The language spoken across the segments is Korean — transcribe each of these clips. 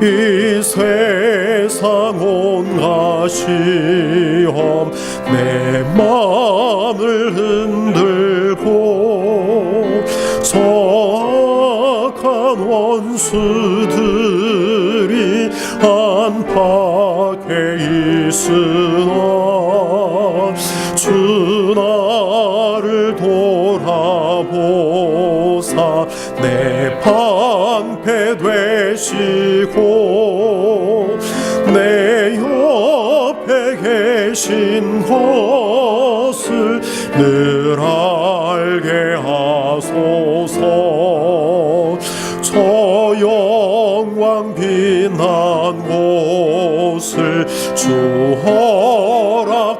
이 세상 온갖 시험 내 맘을 흔들고 악한 원수들이 안팎에 있으나 주 나를 돌아보사 내 방패 되시고 내 옆에 계신 것을 늘 알게 하소서. 저 영광 빛난 곳을 주 허락했으니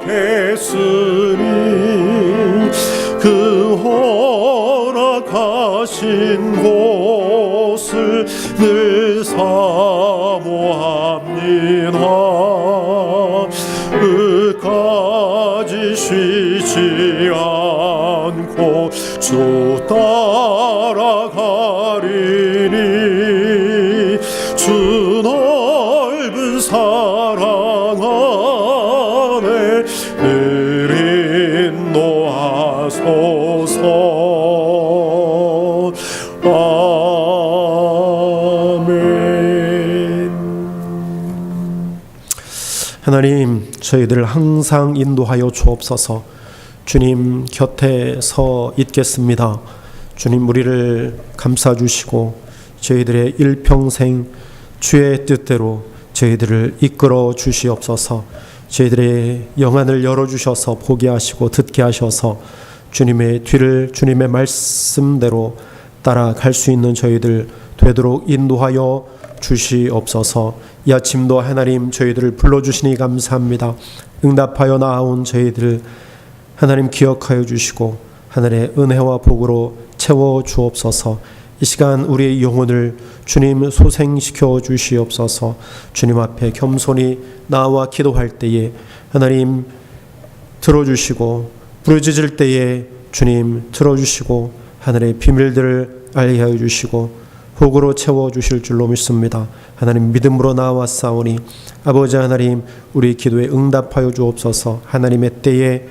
그 허락하신 곳을 늘 사모합니다. 끝까지 쉬지 않고 주 따라가리니 주 넓은 사랑 안에 늘 인도하소서. 하나님, 저희들을 항상 인도하여 주옵소서. 주님 곁에 서 있겠습니다. 주님 우리를 감싸주시고 저희들의 일평생 주의 뜻대로 저희들을 이끌어 주시옵소서. 저희들의 영안을 열어주셔서 보게 하시고 듣게 하셔서 주님의 뒤를 주님의 말씀대로 따라갈 수 있는 저희들 되도록 인도하여 주시옵소서. 이 아침도 하나님 저희들을 불러주시니 감사합니다. 응답하여 나아온 저희들 하나님 기억하여 주시고 하늘의 은혜와 복으로 채워 주옵소서. 이 시간 우리의 영혼을 주님 소생시켜 주시옵소서. 주님 앞에 겸손히 나와 기도할 때에 하나님 들어주시고 부르짖을 때에 주님 들어주시고 하늘의 비밀들을 알게 하여 주시고 복으로 채워주실 줄로 믿습니다. 하나님 믿음으로 나왔사오니 아버지 하나님 우리 기도에 응답하여 주옵소서. 하나님의 때에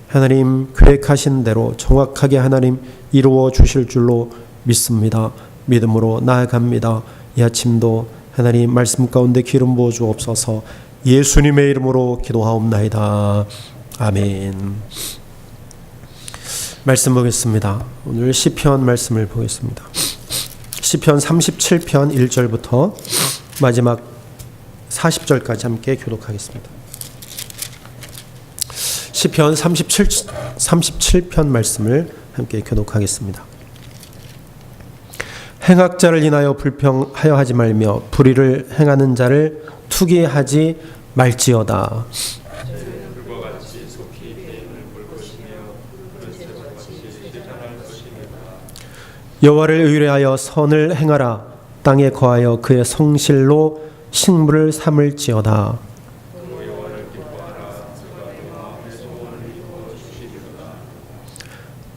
하나님 계획하신 대로 정확하게 하나님 이루어 주실 줄로 믿습니다. 믿음으로 나아갑니다. 이 아침도 하나님 말씀 가운데 기름 부어 주옵소서. 예수님의 이름으로 기도하옵나이다. 아멘. 말씀 보겠습니다. 오늘 시편 말씀을 보겠습니다. 시편 37편 1절부터 마지막 40절까지 함께 교독하겠습니다. 시편 37편 말씀을 함께 교독하겠습니다. 행악자를 인하여 불평하여 하지 말며 불의를 행하는 자를 투기하지 말지어다. 여호와를 의뢰하여 선을 행하라. 땅에 거하여 그의 성실로 식물을 삼을지어다.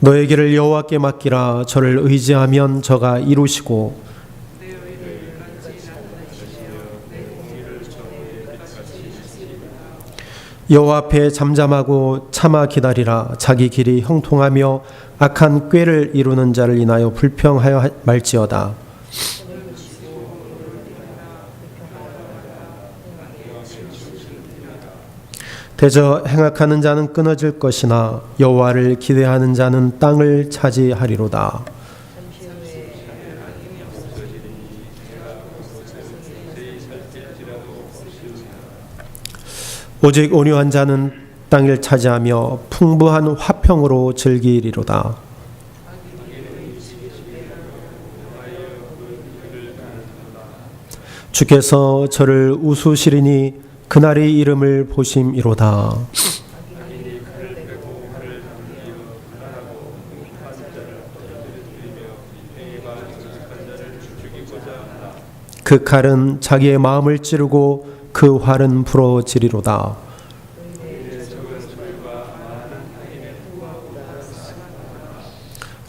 너의 길을 여호와께 맡기라. 저를 의지하면 저가 이루시고 여호와 앞에 잠잠하고 참아 기다리라. 자기 길이 형통하며 악한 꾀를 이루는 자를 인하여 불평하여 말지어다. 대저 행악하는 자는 끊어질 것이나 여호와를 기대하는 자는 땅을 차지하리로다. 오직 온유한 자는 땅을 차지하며 풍부한 화평으로 즐기리로다. 주께서 저를 웃으시리니 그날의 이름을 보심이로다. 그 칼은 자기의 마음을 찌르고 그 활은 부러지리로다.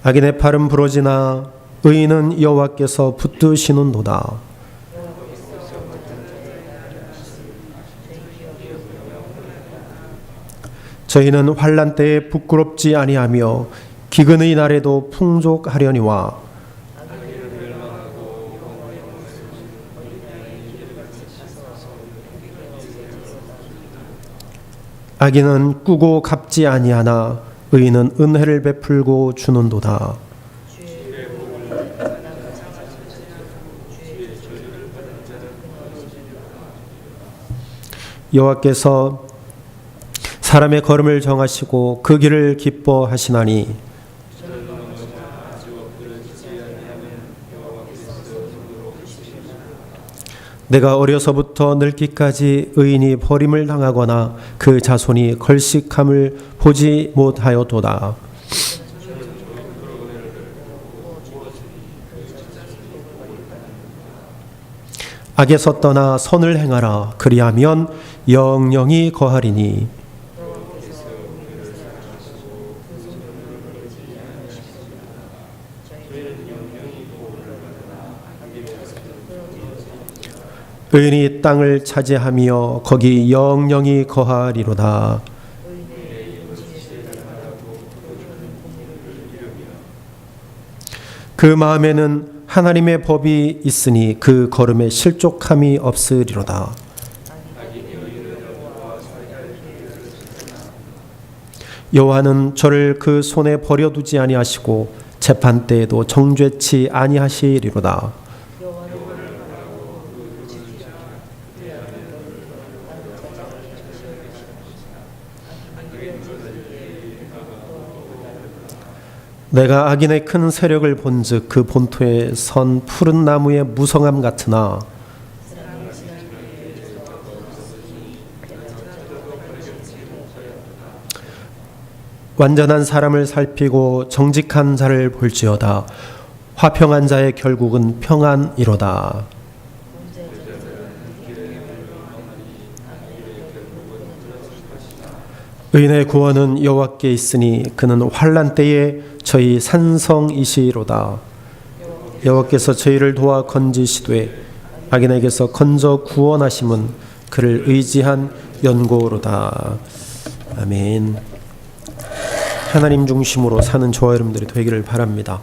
악인의 팔은 부러지나 의인은 여호와께서 붙드시는도다. 저희는 환난 때에 부끄럽지 아니하며 기근의 날에도 풍족하려니와 악인은 꾸고 갚지 아니하나 의인은 은혜를 베풀고 주는도다. 여호와께서 사람의 걸음을 정하시고 그 길을 기뻐하시나니 내가 어려서부터 늙기까지 의인이 버림을 당하거나 그 자손이 걸식함을 보지 못하였도다. 악에서 떠나 선을 행하라. 그리하면 영영이 거하리니. 의인이 땅을 차지하며 거기 영영이 거하리로다. 그 마음에는 하나님의 법이 있으니 그 걸음에 실족함이 없으리로다. 여호와는 저를 그 손에 버려두지 아니하시고 재판 때에도 정죄치 아니하시리로다. 내가 악인의 큰 세력을 본즉 그 본토에 선 푸른 나무의 무성함 같으나 완전한 사람을 살피고 정직한 자를 볼지어다. 화평한 자의 결국은 평안이로다. 의인의 구원은 여호와께 있으니 그는 환난 때에 저희 산성이시로다. 여호와께서 저희를 도와 건지시되 악인에게서 건져 구원하심은 그를 의지한 연고로다. 아멘. 하나님 중심으로 사는 저와 여러분들이 되기를 바랍니다.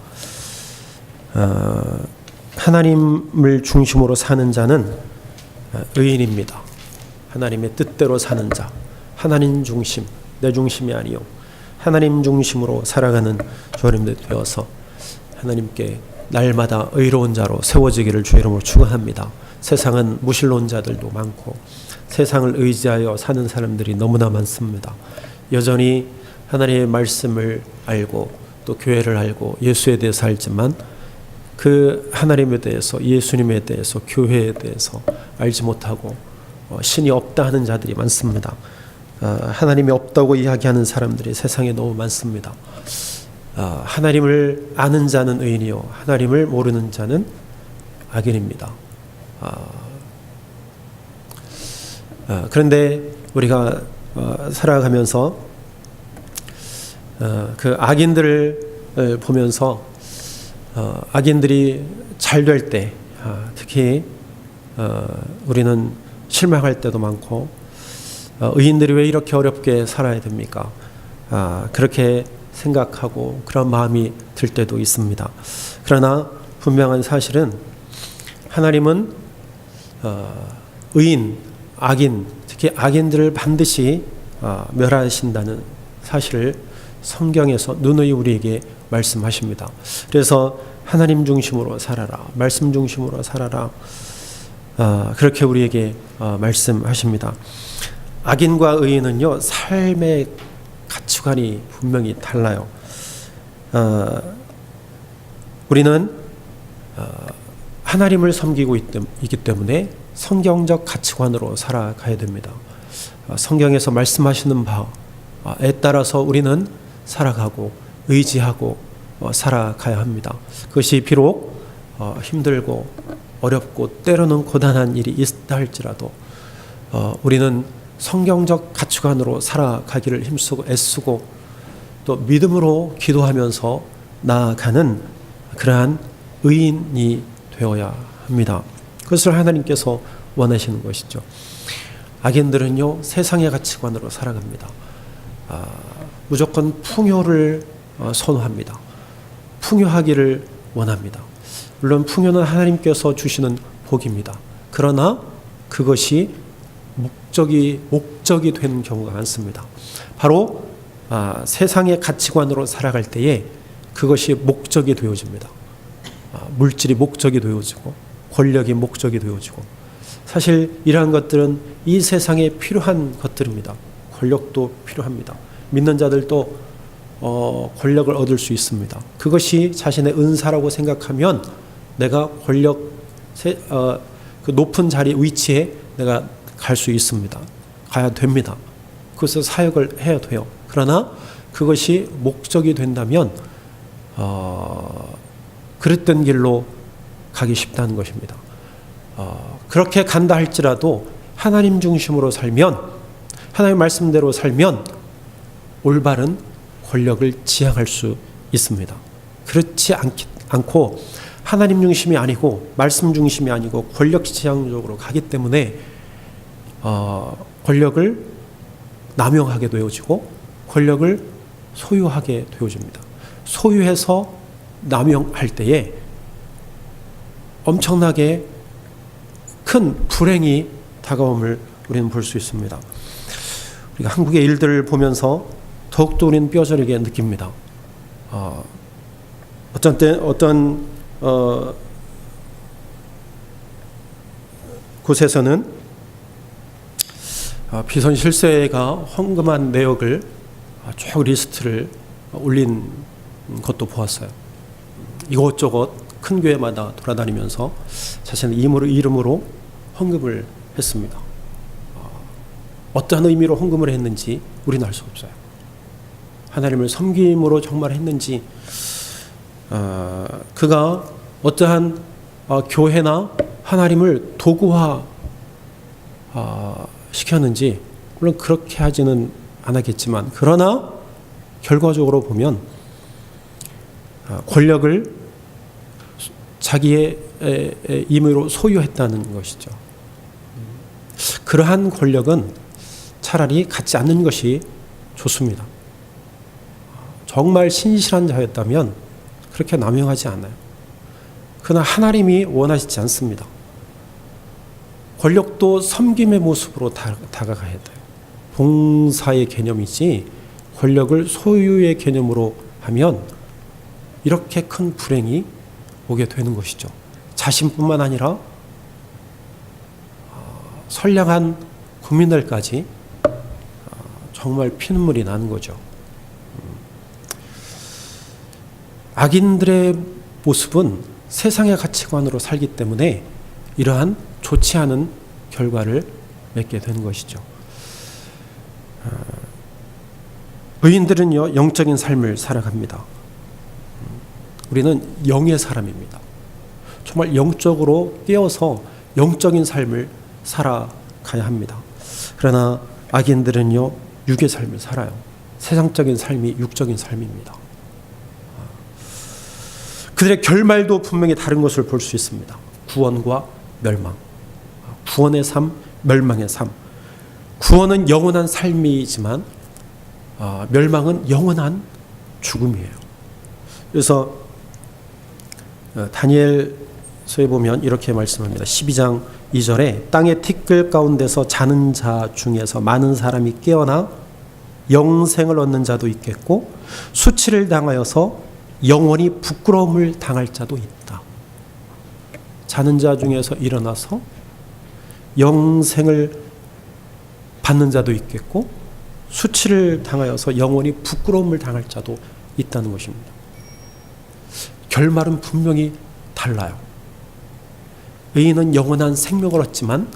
하나님을 중심으로 사는 자는 의인입니다. 하나님의 뜻대로 사는 자, 하나님 중심, 내 중심이 아니요 하나님 중심으로 살아가는 저와 여러분들 되어서 하나님께 날마다 의로운 자로 세워지기를 주의 이름으로 축원합니다. 세상은 무신론 자들도 많고 세상을 의지하여 사는 사람들이 너무나 많습니다. 여전히 하나님의 말씀을 알고 또 교회를 알고 예수에 대해서 알지만 그 하나님에 대해서, 예수님에 대해서, 교회에 대해서 알지 못하고 신이 없다 하는 자들이 많습니다. 하나님이 없다고 이야기하는 사람들이 세상에 너무 많습니다. 하나님을 아는 자는 의인이요 하나님을 모르는 자는 악인입니다. 그런데 우리가 살아가면서 그 악인들을 보면서 악인들이 잘 될 때 특히 우리는 실망할 때도 많고 의인들이 왜 이렇게 어렵게 살아야 됩니까? 그렇게 생각하고 그런 마음이 들 때도 있습니다. 그러나 분명한 사실은 하나님은 의인, 악인, 특히 악인들을 반드시 멸하신다는 사실을 성경에서 누누이 우리에게 말씀하십니다. 그래서 하나님 중심으로 살아라, 말씀 중심으로 살아라, 그렇게 우리에게 말씀하십니다. 악인과 의인은요 삶의 가치관이 분명히 달라요. 우리는 하나님을 섬기고 있기 때문에 성경적 가치관으로 살아가야 됩니다. 성경에서 말씀하시는 바에 따라서 우리는 살아가고 의지하고 살아가야 합니다. 그것이 비록 힘들고 어렵고 때로는 고단한 일이 있다 할지라도 우리는 성경적 가치관으로 살아가기를 힘쓰고 애쓰고 또 믿음으로 기도하면서 나아가는 그러한 의인이 되어야 합니다. 그것을 하나님께서 원하시는 것이죠. 악인들은요 세상의 가치관으로 살아갑니다. 무조건 풍요를 선호합니다. 풍요하기를 원합니다. 물론 풍요는 하나님께서 주시는 복입니다. 그러나 그것이 목적이 되는 경우가 많습니다. 바로 세상의 가치관으로 살아갈 때에 그것이 목적이 되어집니다. 물질이 목적이 되어지고 권력이 목적이 되어지고, 사실 이러한 것들은 이 세상에 필요한 것들입니다. 권력도 필요합니다. 믿는 자들도 권력을 얻을 수 있습니다. 그것이 자신의 은사라고 생각하면 내가 권력, 그 높은 자리 위치에 내가 갈 수 있습니다. 가야 됩니다. 그래서 사역을 해야 돼요. 그러나 그것이 목적이 된다면 그릇된 길로 가기 쉽다는 것입니다. 그렇게 간다 할지라도 하나님 중심으로 살면, 하나님 말씀대로 살면 올바른 권력을 지향할 수 있습니다. 그렇지 않고 하나님 중심이 아니고 말씀 중심이 아니고 권력 지향적으로 가기 때문에 권력을 남용하게 되어지고 권력을 소유하게 되어집니다. 소유해서 남용할 때에 엄청나게 큰 불행이 다가옴을 우리는 볼 수 있습니다. 우리가 한국의 일들을 보면서 더욱더 우리는 뼈저리게 느낍니다. 어떤 곳에서는 비선 실세가 헌금한 내역을 쭉 리스트를 올린 것도 보았어요. 이곳저곳 큰 교회마다 돌아다니면서 자신의 이름으로 헌금을 했습니다. 어떠한 의미로 헌금을 했는지 우리는 알 수 없어요. 하나님을 섬김으로 정말 했는지, 그가 어떠한 교회나 하나님을 도구화 시켰는지 물론 그렇게 하지는 않았겠지만, 그러나 결과적으로 보면 권력을 자기의 임의로 소유했다는 것이죠. 그러한 권력은 차라리 갖지 않는 것이 좋습니다. 정말 신실한 자였다면 그렇게 남용하지 않아요. 그러나 하나님이 원하시지 않습니다. 권력도 섬김의 모습으로 다가가야 돼요. 봉사의 개념이지 권력을 소유의 개념으로 하면 이렇게 큰 불행이 오게 되는 것이죠. 자신뿐만 아니라 선량한 국민들까지 정말 피눈물이 나는 거죠. 악인들의 모습은 세상의 가치관으로 살기 때문에 이러한 좋지 않은 결과를 맺게 되는 것이죠. 의인들은요, 영적인 삶을 살아갑니다. 우리는 영의 사람입니다. 정말 영적으로 깨어서 영적인 삶을 살아가야 합니다. 그러나 악인들은요, 육의 삶을 살아요. 세상적인 삶이 육적인 삶입니다. 그들의 결말도 분명히 다른 것을 볼 수 있습니다. 구원과 멸망. 구원의 삶, 멸망의 삶. 구원은 영원한 삶이지만 멸망은 영원한 죽음이에요. 그래서 다니엘서에 보면 이렇게 말씀합니다. 12장 2절에 땅의 티끌 가운데서 자는 자 중에서 많은 사람이 깨어나 영생을 얻는 자도 있겠고 수치를 당하여서 영원히 부끄러움을 당할 자도 있다. 자는 자 중에서 일어나서 영생을 받는 자도 있겠고 수치를 당하여서 영원히 부끄러움을 당할 자도 있다는 것입니다. 결말은 분명히 달라요. 의인은 영원한 생명을 얻지만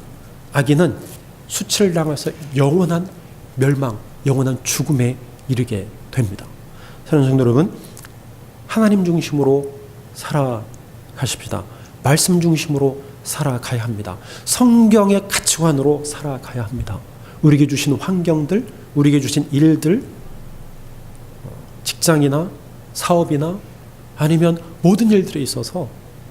악인은 수치를 당해서 영원한 멸망, 영원한 죽음에 이르게 됩니다. 사랑하는 성도 여러분, 하나님 중심으로 살아가십시다. 말씀 중심으로 살아가야 합니다. 성경의 가치관으로 살아가야 합니다. 우리에게 주신 환경들, 우리에게 주신 일들, 직장이나 사업이나 아니면 모든 일들에 있어서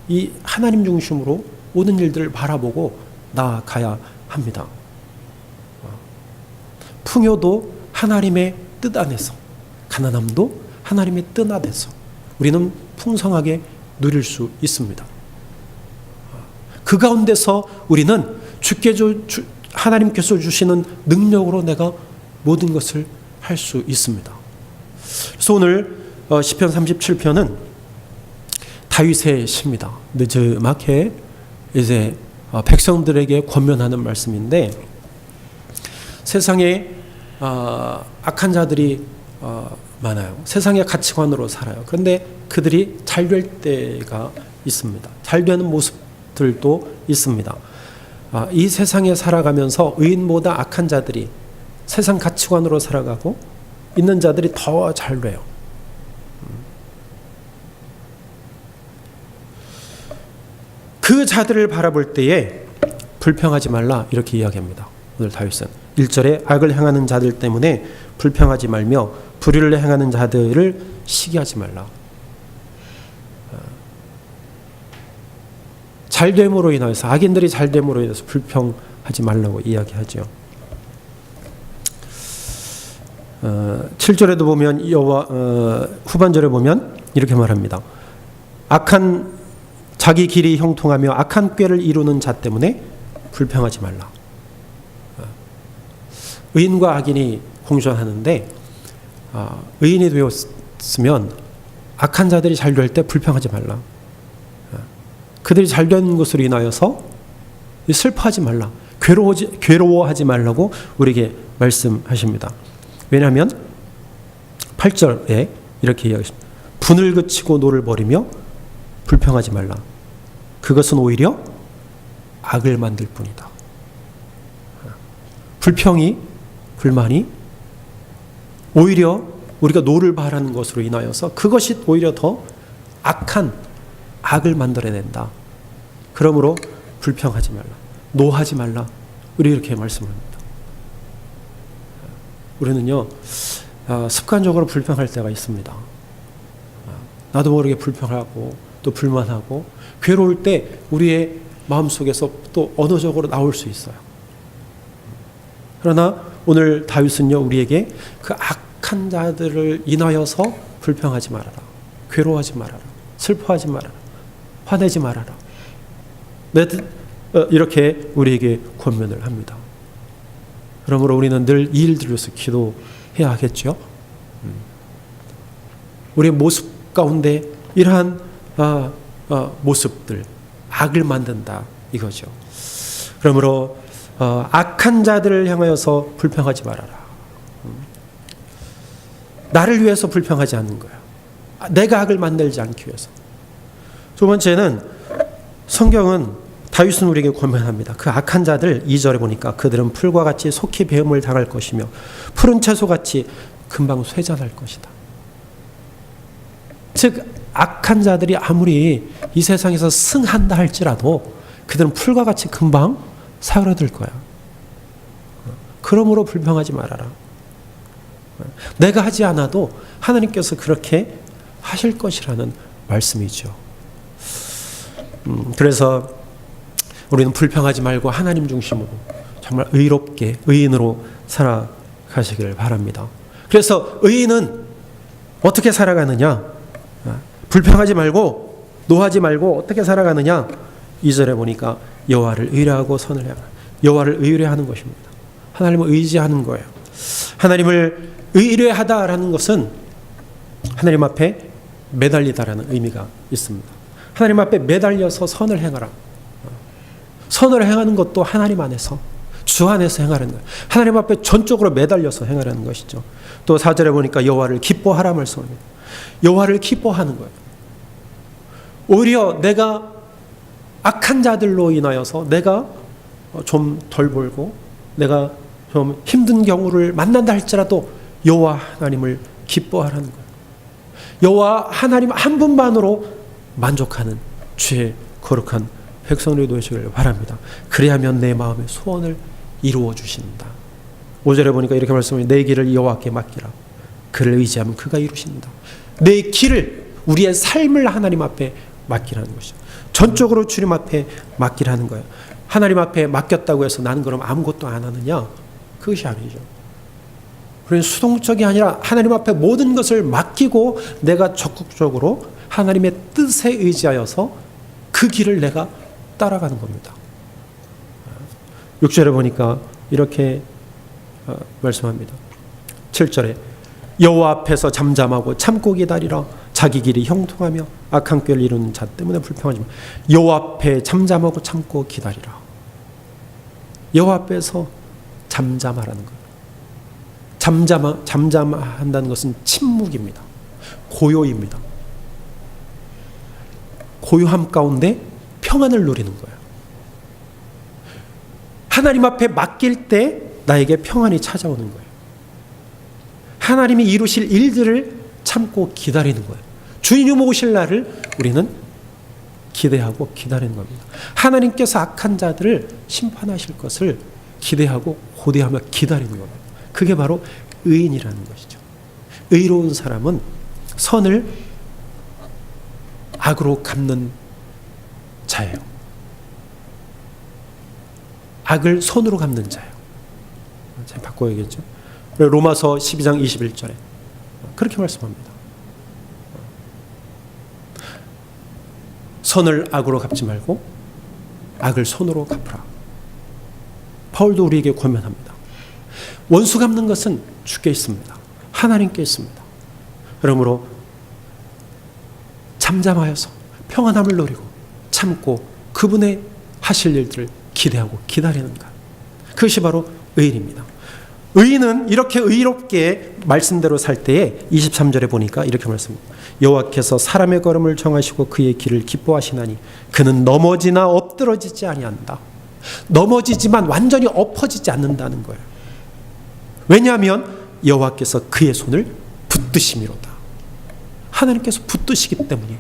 이 하나님 중심으로 모든 일들을 바라보고 나아가야 합니다. 풍요도 하나님의 뜻 안에서, 가난함도 하나님의 뜻 안에서 우리는 풍성하게 누릴 수 있습니다. 그 가운데서 우리는 하나님께서 주시는 능력으로 내가 모든 것을 할 수 있습니다. 그래서 오늘 시편 37편은 다윗의 시입니다. 늦음하게 이제 백성들에게 권면하는 말씀인데, 세상에 악한 자들이 많아요. 세상의 가치관으로 살아요. 그런데 그들이 잘 될 때가 있습니다. 잘 되는 모습들도 있습니다. 이 세상에 살아가면서 의인보다 악한 자들이 세상 가치관으로 살아가고 있는 자들이 더 잘 돼요. 그 자들을 바라볼 때에 불평하지 말라 이렇게 이야기합니다. 오늘 다윗은 1절에 악을 행하는 자들 때문에 불평하지 말며 불의를 행하는 자들을 시기하지 말라. 잘됨으로 인해서, 악인들이 잘됨으로 인해서 불평하지 말라고 이야기하죠. 7절에도 보면 후반절에 보면 이렇게 말합니다. 자기 길이 형통하며 악한 꾀를 이루는 자 때문에 불평하지 말라. 의인과 악인이 공존하는데 의인이 되었으면 악한 자들이 잘 될 때 불평하지 말라. 그들이 잘 된 것으로 인하여서 슬퍼하지 말라. 괴로워하지 말라고 우리에게 말씀하십니다. 왜냐하면 8절에 이렇게 이야기합니다. 분을 그치고 노를 버리며 불평하지 말라. 그것은 오히려 악을 만들 뿐이다. 불평이, 불만이 오히려 우리가 노를 바라는 것으로 인하여서 그것이 오히려 더 악한 악을 만들어낸다. 그러므로 불평하지 말라. 노하지 말라. 우리 이렇게 말씀합니다. 우리는요, 습관적으로 불평할 때가 있습니다. 나도 모르게 불평하고 또 불만하고 괴로울 때 우리의 마음속에서 또 언어적으로 나올 수 있어요. 그러나 오늘 다윗은요, 우리에게 그 악한 자들을 인하여서 불평하지 말아라. 괴로워하지 말아라. 슬퍼하지 말아라. 화내지 말아라. 이렇게 우리에게 권면을 합니다. 그러므로 우리는 늘 이 일들을 위해서 기도해야 하겠죠. 우리의 모습 가운데 이러한 모습들, 악을 만든다 이거죠. 그러므로 악한 자들을 향하여서 불평하지 말아라. 나를 위해서 불평하지 않는 거야. 내가 악을 만들지 않기 위해서. 두 번째는 성경은 다윗은 우리에게 권면합니다. 그 악한 자들 2절에 보니까 그들은 풀과 같이 속히 배임을 당할 것이며 푸른 채소같이 금방 쇠잔할 것이다. 즉 악한 자들이 아무리 이 세상에서 승한다 할지라도 그들은 풀과 같이 금방 사그라들 거야. 그러므로 불평하지 말아라. 내가 하지 않아도 하나님께서 그렇게 하실 것이라는 말씀이죠. 그래서 우리는 불평하지 말고 하나님 중심으로 정말 의롭게 의인으로 살아가시기를 바랍니다. 그래서 의인은 어떻게 살아가느냐? 불평하지 말고 노하지 말고 어떻게 살아가느냐? 2절에 보니까 여호와를 의뢰하고 선을 행하라. 여호와를 의뢰하는 것입니다. 하나님을 의지하는 거예요. 하나님을 의뢰하다라는 것은 하나님 앞에 매달리다라는 의미가 있습니다. 하나님 앞에 매달려서 선을 행하라. 선을 행하는 것도 하나님 안에서, 주 안에서 행하라는 거예요. 하나님 앞에 전적으로 매달려서 행하라는 것이죠. 또 4절에 보니까 여호와를 기뻐하라 말씀합니다. 여호와를 기뻐하는 거예요. 오히려 내가 악한 자들로 인하여서 내가 좀 덜 벌고 내가 좀 힘든 경우를 만난다 할지라도 여호와 하나님을 기뻐하라는 거예요. 여호와 하나님 한 분만으로 만족하는 주의 거룩한 백성들이 되시기를 바랍니다. 그리하면 내 마음의 소원을 이루어 주신다. 5절에 보니까 이렇게 말씀합니다. 내 길을 여호와께 맡기라. 그를 의지하면 그가 이루신다. 내 길을, 우리의 삶을 하나님 앞에 맡기라는 것이죠. 전적으로 주님 앞에 맡기라는 거예요. 하나님 앞에 맡겼다고 해서 나는 그럼 아무것도 안 하느냐? 그것이 아니죠. 우리는 수동적이 아니라 하나님 앞에 모든 것을 맡기고 내가 적극적으로 하나님의 뜻에 의지하여서 그 길을 내가 따라가는 겁니다. 6절에 보니까 이렇게 말씀합니다. 7절에 여호와 앞에서 잠잠하고 참고 기다리라. 자기 길이 형통하며 악한 꾀를 이루는 자 때문에 불평하지만 여호와 앞에 잠잠하고 참고 기다리라. 여호와 앞에서 잠잠하라는 거예요. 잠잠한다는 것은 침묵입니다. 고요입니다. 고요함 가운데 평안을 누리는 거예요. 하나님 앞에 맡길 때 나에게 평안이 찾아오는 거예요. 하나님이 이루실 일들을 참고 기다리는 거예요. 주인이 오실 날을 우리는 기대하고 기다리는 겁니다. 하나님께서 악한 자들을 심판하실 것을 기대하고 고대하며 기다리는 겁니다. 그게 바로 의인이라는 것이죠. 의로운 사람은 선을 악으로 갚는 자예요. 악을 선으로 갚는 자예요. 제가 바꿔야겠죠. 로마서 12장 21절에 그렇게 말씀합니다. 선을 악으로 갚지 말고 악을 선으로 갚으라. 바울도 우리에게 권면합니다. 원수 갚는 것은 주께 있습니다. 하나님께 있습니다. 그러므로 잠잠하여서 평안함을 누리고 참고 그분의 하실 일들을 기대하고 기다리는 것. 그것이 바로 의인입니다. 의인은 이렇게 의롭게 말씀대로 살 때에 23절에 보니까 이렇게 말씀합니다. 여호와께서 사람의 걸음을 정하시고 그의 길을 기뻐하시나니 그는 넘어지나 엎드러지지 아니한다. 넘어지지만 완전히 엎어지지 않는다는 거예요. 왜냐하면 여호와께서 그의 손을 붙드심이로다. 하나님께서 붙드시기 때문이에요.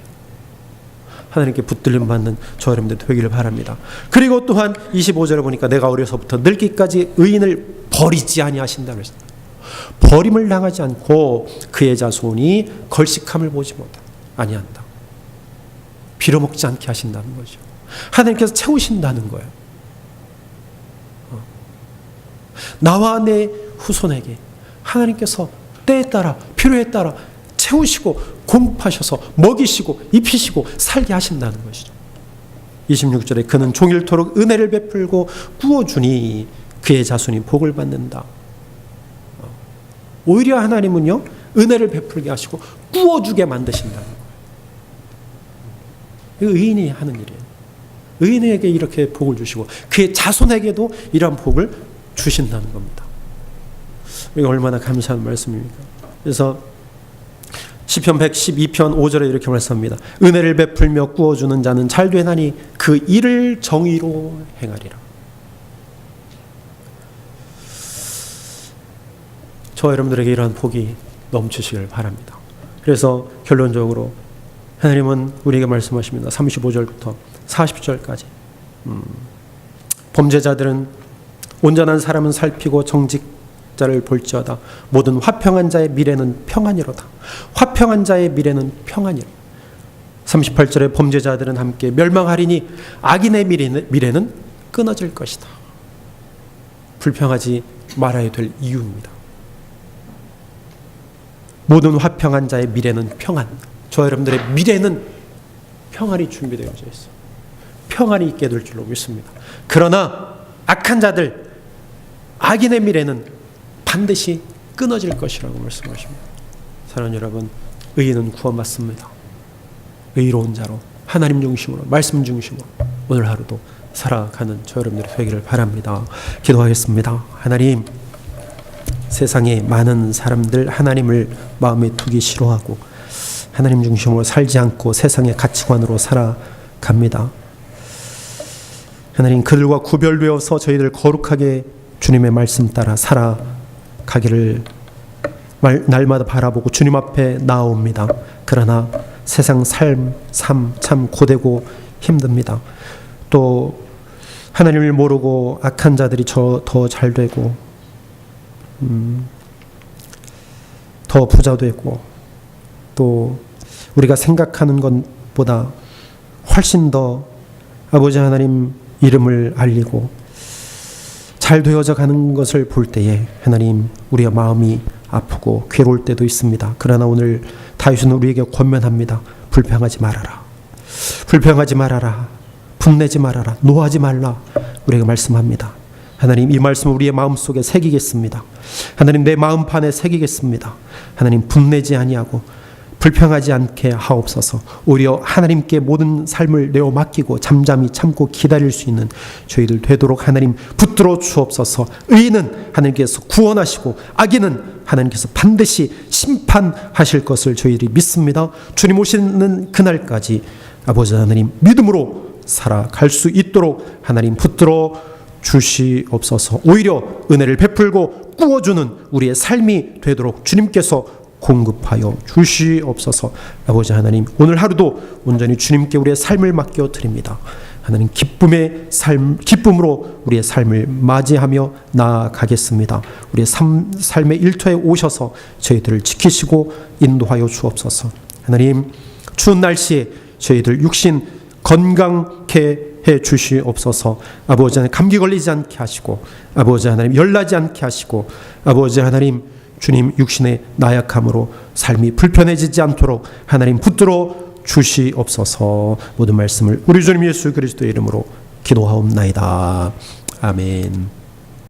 하나님께 붙들림 받는 저 여러분들 되기를 바랍니다. 그리고 또한 25절에 보니까 내가 어려서부터 늙기까지 의인을 버리지 아니하신다고 했습니다. 버림을 당하지 않고 그의 자손이 걸식함을 보지 못한다. 아니한다. 빌어먹지 않게 하신다는 거죠. 하나님께서 채우신다는 거예요. 나와 내 후손에게 하나님께서 때에 따라 필요에 따라 채우시고 공급하셔서 먹이시고 입히시고 살게 하신다는 것이죠. 26절에 그는 종일토록 은혜를 베풀고 꾸어주니 그의 자손이 복을 받는다. 오히려 하나님은요 은혜를 베풀게 하시고 꾸어주게 만드신다는 거예요. 의인이 하는 일이에요. 의인에게 이렇게 복을 주시고 그의 자손에게도 이러한 복을 주신다는 겁니다. 이게 얼마나 감사한 말씀입니까? 그래서 시편 112편 5절에 이렇게 말씀합니다. 은혜를 베풀며 꾸어주는 자는 잘되나니 그 일을 정의로 행하리라. 저 여러분들에게 이러한 복이 넘치시길 바랍니다. 그래서 결론적으로 하나님은 우리에게 말씀하십니다. 35절부터 40절까지 범죄자들은 온전한 사람은 살피고 정직자를 볼지어다. 모든 화평한 자의 미래는 평안이로다. 화평한 자의 미래는 평안이로다. 38절에 범죄자들은 함께 멸망하리니 악인의 미래는 끊어질 것이다. 불평하지 말아야 될 이유입니다. 모든 화평한 자의 미래는 평안. 저 여러분들의 미래는 평안이 준비되어져 있어요. 평안이 있게 될 줄로 믿습니다. 그러나 악한 자들, 악인의 미래는 반드시 끊어질 것이라고 말씀하십니다. 사랑하는 여러분, 의인은 구원받습니다. 의로운 자로 하나님 중심으로 말씀 중심으로 오늘 하루도 살아가는 저 여러분들이 되기를 바랍니다. 기도하겠습니다. 하나님, 세상에 많은 사람들 하나님을 마음에 두기 싫어하고 하나님 중심으로 살지 않고 세상의 가치관으로 살아갑니다. 하나님, 그들과 구별되어서 저희들 거룩하게 주님의 말씀 따라 살아가기를 날마다 바라보고 주님 앞에 나옵니다. 그러나 세상 삶 참 고되고 힘듭니다. 또 하나님을 모르고 악한 자들이 더 잘되고 더 부자 되고 또 우리가 생각하는 것보다 훨씬 더 아버지 하나님 이름을 알리고 잘 되어져 가는 것을 볼 때에 하나님, 우리의 마음이 아프고 괴로울 때도 있습니다. 그러나 오늘 다윗은 우리에게 권면합니다. 불평하지 말아라. 불평하지 말아라. 분내지 말아라. 노하지 말라. 우리에게 말씀합니다. 하나님, 이 말씀을 우리의 마음속에 새기겠습니다. 하나님, 내 마음판에 새기겠습니다. 하나님, 분내지 아니하고 불평하지 않게 하옵소서. 오히려 하나님께 모든 삶을 내어 맡기고 잠잠히 참고 기다릴 수 있는 저희들 되도록 하나님 붙들어 주옵소서. 의인은 하나님께서 구원하시고 악인은 하나님께서 반드시 심판하실 것을 저희들이 믿습니다. 주님 오시는 그날까지 아버지 하나님 믿음으로 살아갈 수 있도록 하나님 붙들어 주시옵소서. 오히려 은혜를 베풀고 꾸어주는 우리의 삶이 되도록 주님께서 공급하여 주시옵소서. 아버지 하나님, 오늘 하루도 온전히 주님께 우리의 삶을 맡겨 드립니다. 하나님, 기쁨의 삶, 기쁨으로 우리의 삶을 맞이하며 나아가겠습니다. 우리의 삶의 일터에 오셔서 저희들을 지키시고 인도하여 주옵소서. 하나님, 추운 날씨에 저희들 육신 건강케 해 주시옵소서. 아버지 하나님, 감기 걸리지 않게 하시고, 아버지 하나님, 열나지 않게 하시고, 아버지 하나님, 주님 육신의 나약함으로 삶이 불편해지지 않도록 하나님 붙들어 주시옵소서. 모든 말씀을 우리 주님 예수 그리스도의 이름으로 기도하옵나이다. 아멘.